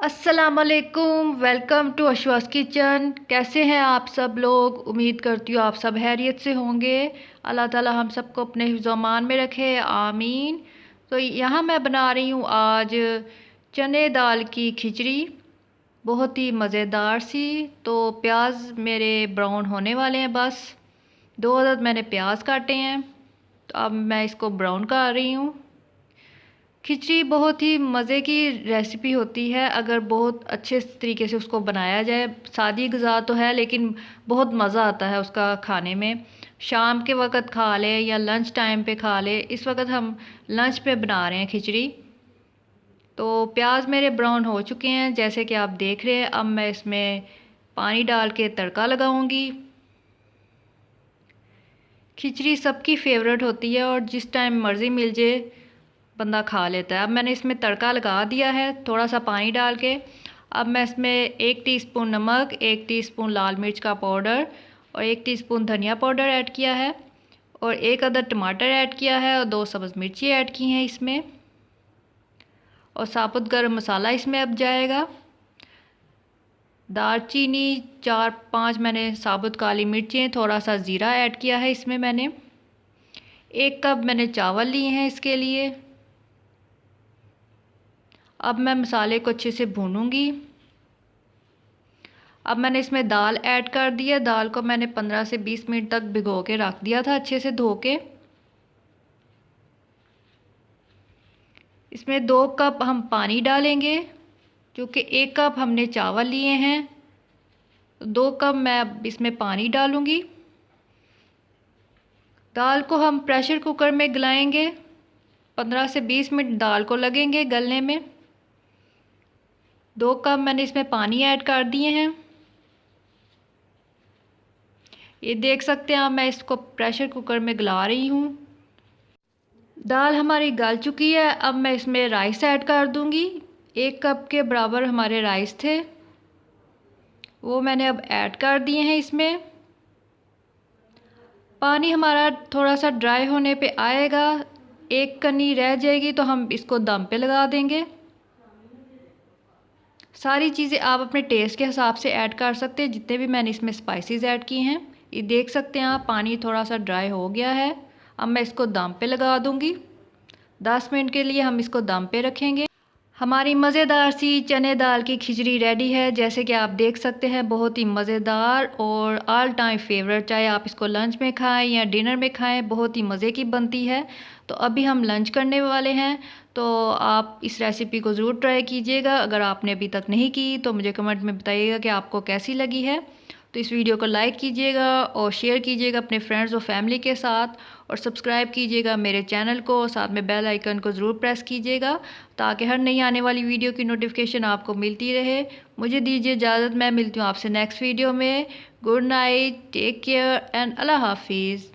अस्सलामुअलैकुम, welcome to अशवास kitchen. कैसे हैं आप सब लोग? उम्मीद करती हूँ आप सब खैरियत से होंगे। अल्लाह ताला हम सबको अपने हिफ्ज़-ओ-अमान में रखे, आमीन। तो यहाँ मैं बना रही हूँ आज चने दाल की खिचड़ी, बहुत ही मज़ेदार सी। तो प्याज मेरे ब्राउन होने वाले हैं, बस 2 अदद मैंने प्याज काटे हैं। तो अब मैं इसको ब्राउन कर रही हूँ। खिचड़ी बहुत ही मज़े की रेसिपी होती है अगर बहुत अच्छे तरीके से उसको बनाया जाए। सादी ग़िज़ा तो है लेकिन बहुत मज़ा आता है उसका खाने में। शाम के वक़्त खा लें या लंच टाइम पे खा लें। इस वक़्त हम लंच पे बना रहे हैं खिचड़ी। तो प्याज मेरे ब्राउन हो चुके हैं जैसे कि आप देख रहे हैं। अब मैं इसमें पानी डाल के तड़का लगाऊंगी। खिचड़ी सबकी फेवरेट होती है और जिस टाइम मर्ज़ी मिल जाए बंदा खा लेता है। अब मैंने इसमें तड़का लगा दिया है थोड़ा सा पानी डाल के। अब मैं इसमें 1 टीस्पून नमक, 1 टीस्पून लाल मिर्च का पाउडर और 1 टीस्पून धनिया पाउडर ऐड किया है और 1 अदद टमाटर ऐड किया है और 2 सब्ज़ मिर्ची ऐड की हैं इसमें। और साबुत गरम मसाला इसमें अब जाएगा। दालचीनी 4-5 मैंने साबुत काली मिर्चें, थोड़ा सा ज़ीरा ऐड किया है इसमें मैंने। 1 कप मैंने चावल लिए हैं इसके लिए। अब मैं मसाले को अच्छे से भूनूंगी। अब मैंने इसमें दाल ऐड कर दी है। दाल को मैंने 15 से 20 मिनट तक भिगो के रख दिया था अच्छे से धो के। इसमें 2 कप हम पानी डालेंगे क्योंकि 1 कप हमने चावल लिए हैं। 2 कप मैं अब इसमें पानी डालूंगी। दाल को हम प्रेशर कुकर में गलाएंगे। 15 से 20 मिनट दाल को लगेंगे गलने में। 2 कप मैंने इसमें पानी ऐड कर दिए हैं। ये देख सकते हैं आप, मैं इसको प्रेशर कुकर में गला रही हूँ। दाल हमारी गल चुकी है। अब मैं इसमें राइस ऐड कर दूँगी। 1 कप के बराबर हमारे राइस थे, वो मैंने अब ऐड कर दिए हैं इसमें। पानी हमारा थोड़ा सा ड्राई होने पे आएगा, 1 कनी रह जाएगी तो हम इसको दम पे लगा देंगे। सारी चीज़ें आप अपने टेस्ट के हिसाब से ऐड कर सकते हैं, जितने भी मैंने इसमें स्पाइसेस ऐड किए हैं। ये देख सकते हैं आप, पानी थोड़ा सा ड्राई हो गया है। अब मैं इसको दम पे लगा दूँगी। 10 मिनट के लिए हम इसको दम पे रखेंगे। हमारी मज़ेदार सी चने दाल की खिचड़ी रेडी है। जैसे कि आप देख सकते हैं, बहुत ही मज़ेदार और ऑल टाइम फेवरेट। चाहे आप इसको लंच में खाएं या डिनर में खाएं, बहुत ही मज़े की बनती है। तो अभी हम लंच करने वाले हैं, तो आप इस रेसिपी को ज़रूर ट्राई कीजिएगा। अगर आपने अभी तक नहीं की तो मुझे कमेंट में बताइएगा कि आपको कैसी लगी है। तो इस वीडियो को लाइक कीजिएगा और शेयर कीजिएगा अपने फ्रेंड्स और फैमिली के साथ, और सब्सक्राइब कीजिएगा मेरे चैनल को। साथ में बेल आइकन को ज़रूर प्रेस कीजिएगा ताकि हर नई आने वाली वीडियो की नोटिफिकेशन आपको मिलती रहे। मुझे दीजिए इजाज़त, मैं मिलती हूँ आपसे नेक्स्ट वीडियो में। Good night, take care and अल्लाह हाफिज़।